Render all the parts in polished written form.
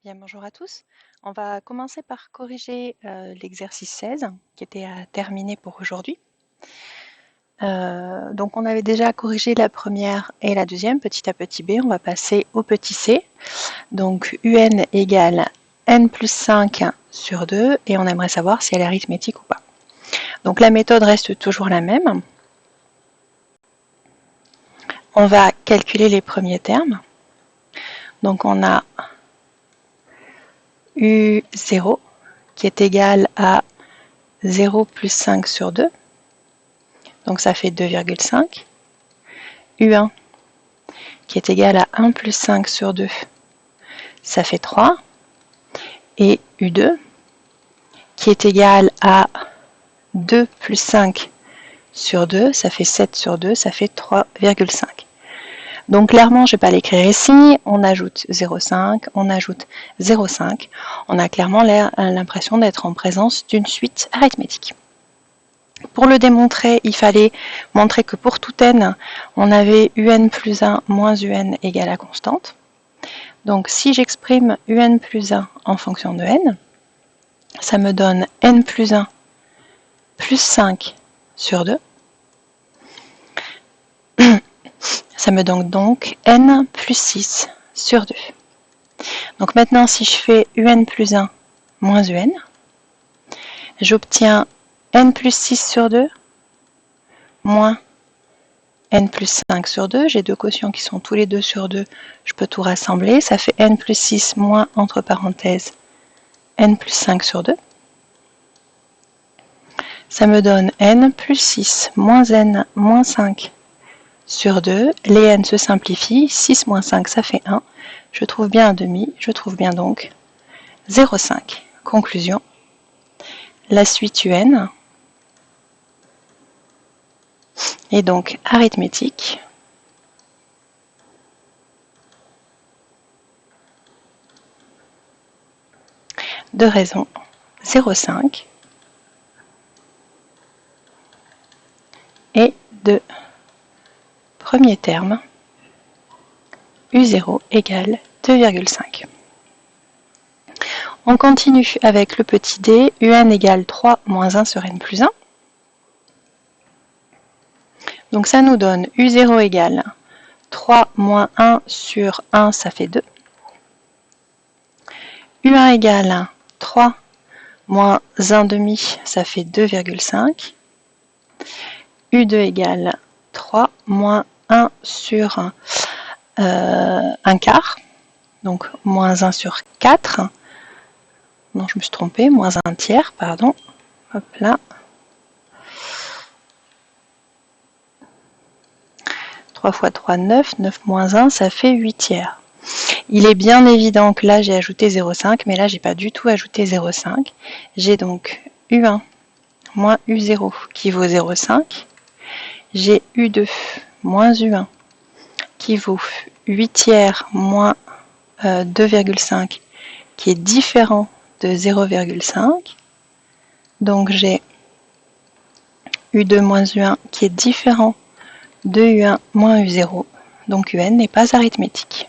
Bien, bonjour à tous. On va commencer par corriger l'exercice 16 qui était à terminer pour aujourd'hui. Donc on avait déjà corrigé la première et la deuxième, petit a petit b, on va passer au petit c. Donc un égale n plus 5 sur 2 et on aimerait savoir si elle est arithmétique ou pas. Donc la méthode reste toujours la même. On va calculer les premiers termes. Donc on a U0 qui est égal à 0 plus 5 sur 2. Donc ça fait 2,5. U1 qui est égal à 1 plus 5 sur 2, ça fait 3. Et U2 qui est égal à 2 plus 5 sur 2, ça fait 7 sur 2, ça fait 3,5. Donc clairement, je ne vais pas l'écrire ici, on ajoute 0,5, on ajoute 0,5. On a clairement l'impression d'être en présence d'une suite arithmétique. Pour le démontrer, il fallait montrer que pour tout n, on avait un plus 1 moins un égale à constante. Donc si j'exprime un plus 1 en fonction de n, ça me donne n plus 1 plus 5 sur 2. Ça me donne donc n plus 6 sur 2. Donc maintenant, si je fais un plus 1 moins un, j'obtiens n plus 6 sur 2 moins n plus 5 sur 2. J'ai deux quotients qui sont tous les deux sur 2. Je peux tout rassembler. Ça fait n plus 6 moins, entre parenthèses, n plus 5 sur 2. Ça me donne n plus 6 moins n moins 5 sur 2. Les n se simplifient. 6 moins 5, ça fait 1. Je trouve bien un demi. Je trouve bien donc 0,5. Conclusion. La suite un est donc arithmétique. De raison 0,5 et de premier terme U0 égale 2,5. On continue avec le petit d, un égale 3 moins 1 sur n plus 1. Donc ça nous donne U0 égale 3 moins 1 sur 1, ça fait 2. U1 égale 3 moins 1 demi, ça fait 2,5. U2 égale 3 moins 1 sur 1 quart, donc moins 1 sur 4. Non, je me suis trompée, moins 1 tiers, pardon. Hop là. 3 fois 3, 9. 9 moins 1, ça fait 8 tiers. Il est bien évident que là, j'ai ajouté 0,5, mais là, j'ai pas du tout ajouté 0,5. J'ai donc U1 moins U0 qui vaut 0,5. J'ai U2 moins U1 qui vaut 8 tiers moins 2,5 qui est différent de 0,5. Donc j'ai U2 moins U1 qui est différent de U1 moins U0. Donc UN n'est pas arithmétique.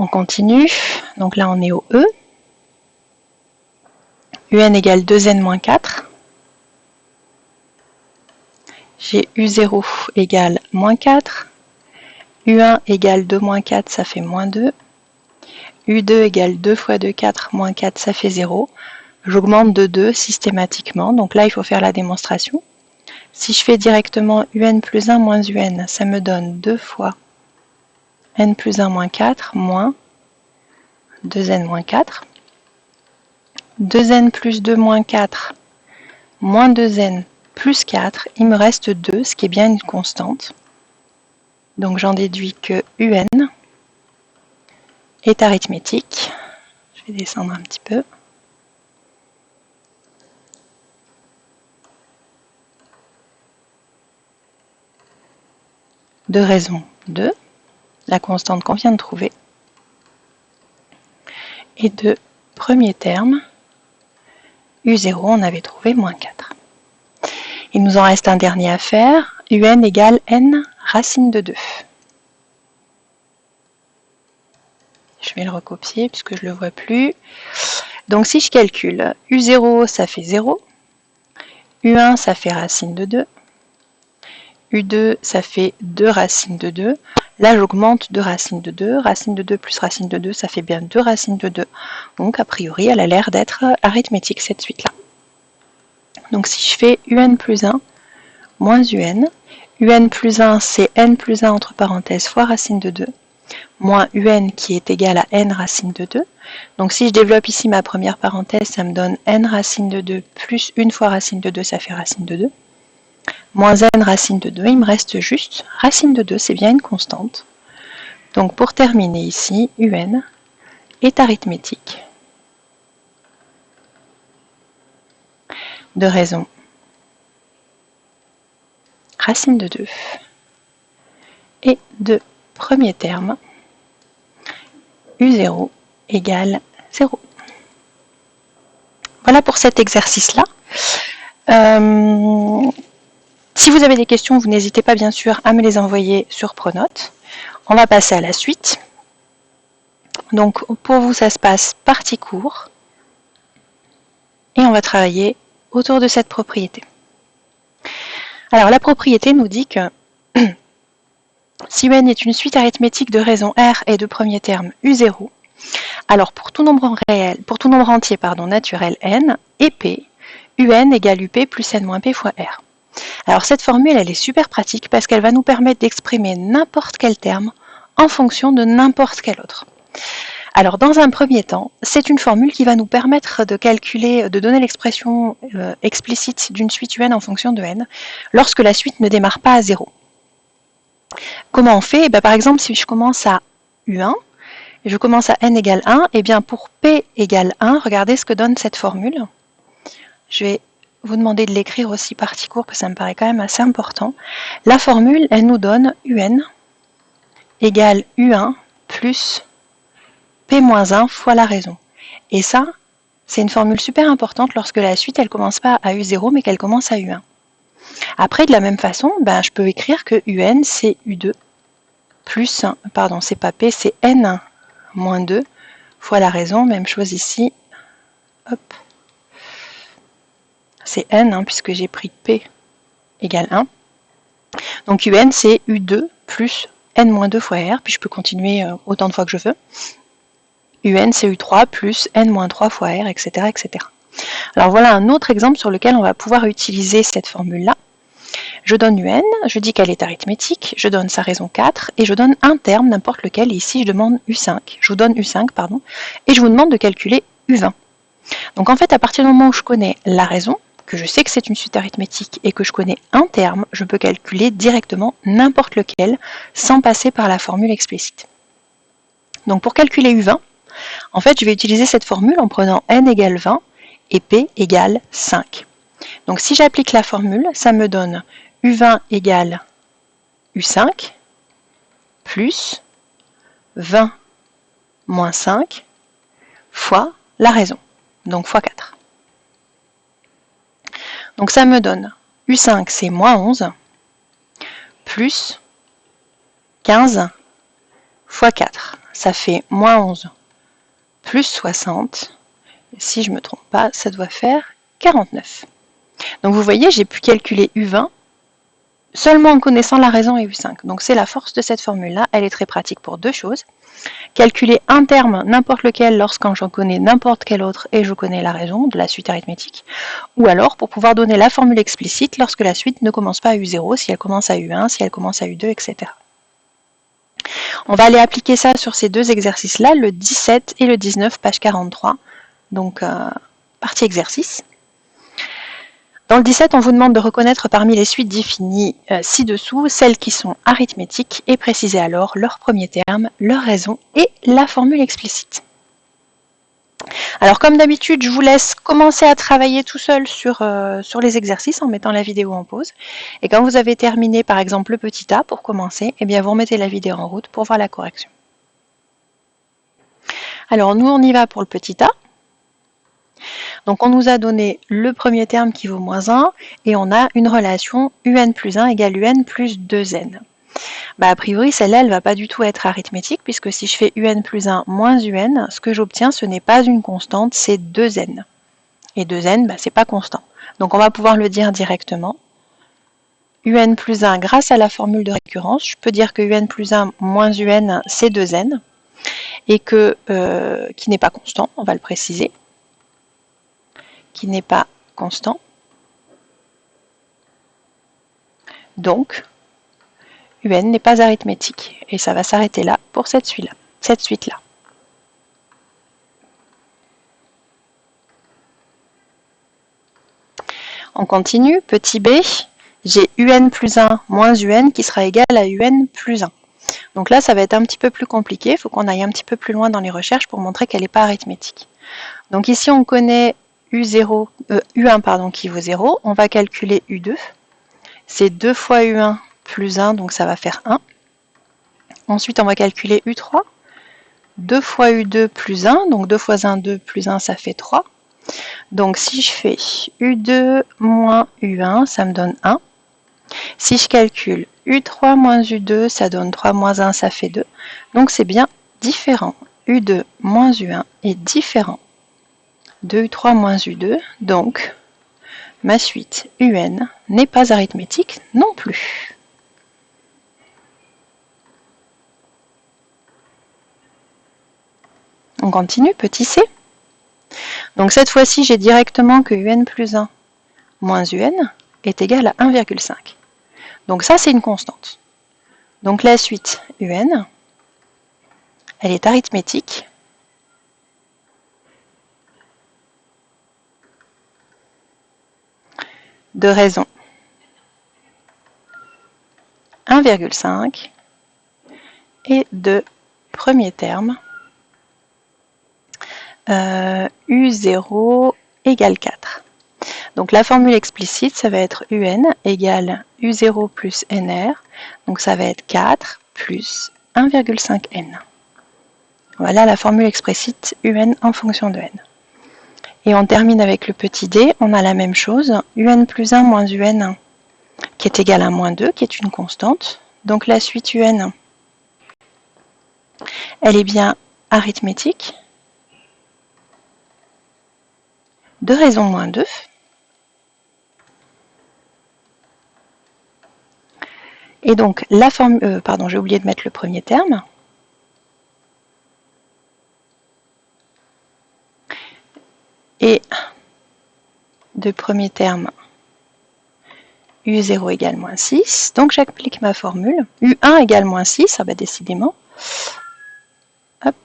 On continue. Donc là on est au E. UN égale 2n moins 4. J'ai U0 égale moins 4. U1 égale 2 moins 4, ça fait moins 2. U2 égale 2 fois 2, 4, moins 4, ça fait 0. J'augmente de 2 systématiquement, donc là il faut faire la démonstration. Si je fais directement un plus 1 moins un, ça me donne 2 fois n plus 1 moins 4 moins 2n moins 4. 2n plus 2 moins 4 moins 2n plus 4, il me reste 2, ce qui est bien une constante. Donc j'en déduis que un est arithmétique. Je vais descendre un petit peu. De raison 2, la constante qu'on vient de trouver. Et de premier terme, U0, on avait trouvé moins 4. Il nous en reste un dernier à faire. UN égale n racine de 2. Je vais le recopier puisque je ne le vois plus. Donc si je calcule, U0 ça fait 0, U1 ça fait racine de 2, U2 ça fait 2 racines de 2. Là j'augmente 2 racines de 2 plus racine de 2 ça fait bien 2 racines de 2. Donc a priori elle a l'air d'être arithmétique cette suite là. Donc si je fais UN plus 1 moins UN plus 1 c'est n plus 1 entre parenthèses fois racine de 2, moins UN qui est égal à n racine de 2. Donc si je développe ici ma première parenthèse, ça me donne n racine de 2 plus 1 fois racine de 2, ça fait racine de 2. Moins n racine de 2, il me reste juste racine de 2, c'est bien une constante. Donc pour terminer ici, UN est arithmétique de raison racine de 2 et de premier terme U0 égale 0. Voilà pour cet exercice-là. Si vous avez des questions, vous n'hésitez pas bien sûr à me les envoyer sur Pronote. On va passer à la suite. Donc pour vous, ça se passe partie cours. Et on va travailler autour de cette propriété. Alors la propriété nous dit que si UN est une suite arithmétique de raisons R et de premier terme U0, alors pour tout nombre entier naturel N et P, UN égale UP plus N moins P fois R. Alors cette formule, elle est super pratique parce qu'elle va nous permettre d'exprimer n'importe quel terme en fonction de n'importe quel autre. Alors dans un premier temps, c'est une formule qui va nous permettre de calculer, de donner l'expression explicite d'une suite UN en fonction de N lorsque la suite ne démarre pas à 0. Comment on fait? Par exemple, si je commence à U1, et je commence à N égale 1, et bien pour P égale 1, regardez ce que donne cette formule. Je vais vous demander de l'écrire aussi partie cours, parce que ça me paraît quand même assez important. La formule, elle nous donne UN égale U1 plus P-1 fois la raison. Et ça, c'est une formule super importante lorsque la suite, elle commence pas à U0, mais qu'elle commence à U1. Après, de la même façon, je peux écrire que UN, c'est U2 plus, c'est pas P, c'est N moins 2 fois la raison. Même chose ici. Hop. C'est N, puisque j'ai pris P égale 1. Donc UN, c'est U2 plus N moins 2 fois R, puis je peux continuer autant de fois que je veux. UN, c'est U3 plus N moins 3 fois R, etc., etc. Alors voilà un autre exemple sur lequel on va pouvoir utiliser cette formule-là. Je donne UN, je dis qu'elle est arithmétique, je donne sa raison 4, et je donne un terme, n'importe lequel, et ici je demande U5. Je vous donne U5, et je vous demande de calculer U20. Donc en fait, à partir du moment où je connais la raison, que je sais que c'est une suite arithmétique, et que je connais un terme, je peux calculer directement n'importe lequel, sans passer par la formule explicite. Donc pour calculer U20, en fait, je vais utiliser cette formule en prenant N égale 20 et P égale 5. Donc si j'applique la formule, ça me donne U20 égale U5 plus 20 moins 5 fois la raison, donc fois 4. Donc ça me donne U5 c'est moins 11 plus 15 fois 4. Ça fait moins 11 plus 60. Si je ne me trompe pas, ça doit faire 49. Donc vous voyez, j'ai pu calculer U20 seulement en connaissant la raison et U5. Donc c'est la force de cette formule-là. Elle est très pratique pour deux choses. Calculer un terme, n'importe lequel, lorsqu'on j'en connais n'importe quel autre et je connais la raison de la suite arithmétique. Ou alors pour pouvoir donner la formule explicite lorsque la suite ne commence pas à U0, si elle commence à U1, si elle commence à U2, etc. On va aller appliquer ça sur ces deux exercices-là, le 17 et le 19, page 43. Donc, partie exercice. Dans le 17, on vous demande de reconnaître parmi les suites définies ci-dessous celles qui sont arithmétiques et préciser alors leur premier terme, leur raison et la formule explicite. Alors comme d'habitude, je vous laisse commencer à travailler tout seul sur les exercices en mettant la vidéo en pause. Et quand vous avez terminé par exemple le petit A pour commencer, eh bien vous remettez la vidéo en route pour voir la correction. Alors nous on y va pour le petit A. Donc on nous a donné le premier terme qui vaut moins 1 et on a une relation un plus 1 égale un plus 2n. Bah, a priori, celle-là, elle ne va pas du tout être arithmétique puisque si je fais un plus 1 moins un, ce que j'obtiens, ce n'est pas une constante, c'est 2n. Et 2n, bah, c'est pas constant. Donc on va pouvoir le dire directement. Un plus 1, grâce à la formule de récurrence, je peux dire que un plus 1 moins un, c'est 2n, et que, qui n'est pas constant, on va le préciser, qui n'est pas constant. Donc, un n'est pas arithmétique, et ça va s'arrêter là pour cette suite-là. On continue, petit b, j'ai un plus 1 moins un qui sera égal à un plus 1. Donc là, ça va être un petit peu plus compliqué, il faut qu'on aille un petit peu plus loin dans les recherches pour montrer qu'elle n'est pas arithmétique. Donc ici, on connaît U1 qui vaut 0, on va calculer U2. C'est 2 fois U1 plus 1, donc ça va faire 1. Ensuite, on va calculer U3. 2 fois U2 plus 1, donc 2 fois 1, 2 plus 1, ça fait 3. Donc si je fais U2 moins U1, ça me donne 1. Si je calcule U3 moins U2, ça donne 3 moins 1, ça fait 2. Donc c'est bien différent. U2 moins U1 est différent de U3 moins U2. Donc ma suite UN n'est pas arithmétique non plus. On continue, petit c. Donc cette fois-ci, j'ai directement que UN plus 1 moins UN est égal à 1,5. Donc ça, c'est une constante. Donc la suite UN, elle est arithmétique. De raison 1,5 et de premier terme U0 égale 4. Donc la formule explicite, ça va être UN égale U0 plus NR. Donc ça va être 4 plus 1,5N. Voilà la formule explicite UN en fonction de N. Et on termine avec le petit d, on a la même chose, UN plus 1 moins UN qui est égal à moins 2, qui est une constante. Donc la suite UN, elle est bien arithmétique. De raison moins 2. Et donc la formule, pardon, j'ai oublié de mettre le premier terme. Et de premier terme, U0 égale moins 6. Donc j'applique ma formule. U1 égale moins 6, ah bah décidément. Hop.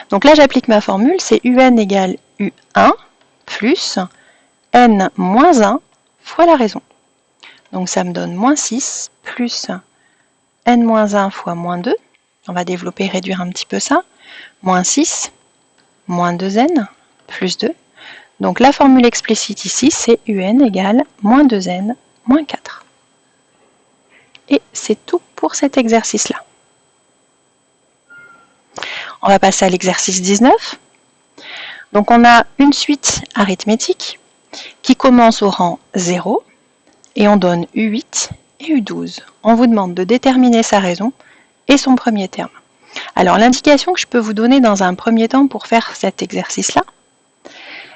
Donc là j'applique ma formule, c'est UN égale U1 plus N moins 1 fois la raison. Donc ça me donne moins 6 plus N moins 1 fois moins 2. On va développer et réduire un petit peu ça. Moins 6, moins 2N, plus 2. Donc la formule explicite ici, c'est UN égale moins 2N, moins 4. Et c'est tout pour cet exercice-là. On va passer à l'exercice 19. Donc on a une suite arithmétique qui commence au rang 0 et on donne U8 et U12. On vous demande de déterminer sa raison et son premier terme. Alors l'indication que je peux vous donner dans un premier temps pour faire cet exercice-là,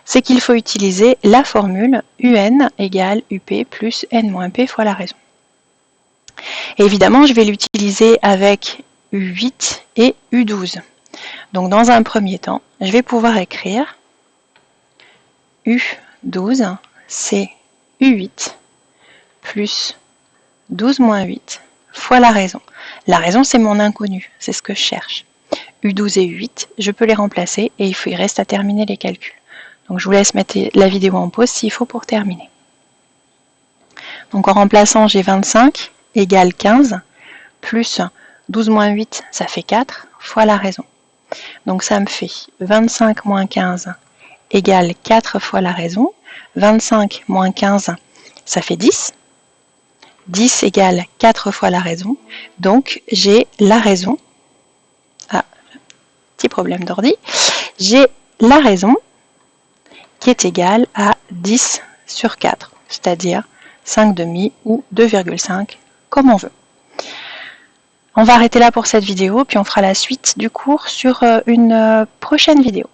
c'est qu'il faut utiliser la formule UN égale UP plus N-P fois la raison. Et évidemment, je vais l'utiliser avec U8 et U12. Donc dans un premier temps, je vais pouvoir écrire U12, c'est U8 plus 12 moins 8 fois la raison. La raison, c'est mon inconnu, c'est ce que je cherche. U12 et U8, je peux les remplacer et il reste à terminer les calculs. Donc je vous laisse mettre la vidéo en pause s'il faut pour terminer. Donc en remplaçant, j'ai 25 égale 15 plus 12 moins 8, ça fait 4 fois la raison. Donc ça me fait 25 moins 15 égale 4 fois la raison. 25 moins 15, ça fait 10. 10 égale 4 fois la raison. Donc j'ai la raison. Ah, petit problème d'ordi. J'ai la raison qui est égale à 10 sur 4, c'est-à-dire 5 demi ou 2,5 comme on veut. On va arrêter là pour cette vidéo, puis on fera la suite du cours sur une prochaine vidéo.